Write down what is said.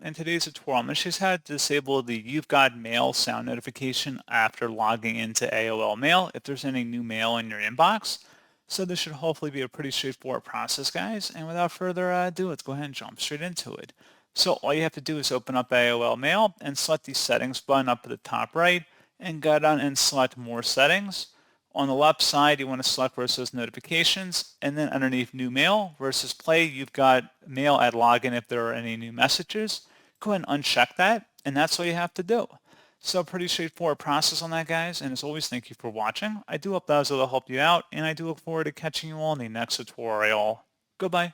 In today's tutorial, I'm going to show you how to disable the You've Got Mail sound notification after logging into AOL Mail if there's any new mail in your inbox. So this should hopefully be a pretty straightforward process, guys. And without further ado, let's go ahead and jump straight into it. So all you have to do is open up AOL Mail and select the settings button up at the top right and go down and select more settings. On the left side, you want to select where it says notifications, and then underneath new mail versus play, you've got mail at login if there are any new messages. Go ahead and uncheck that, and that's all you have to do. So pretty straightforward process on that, guys, and as always, thank you for watching. I do hope that was able to help you out, and I do look forward to catching you all in the next tutorial. Goodbye.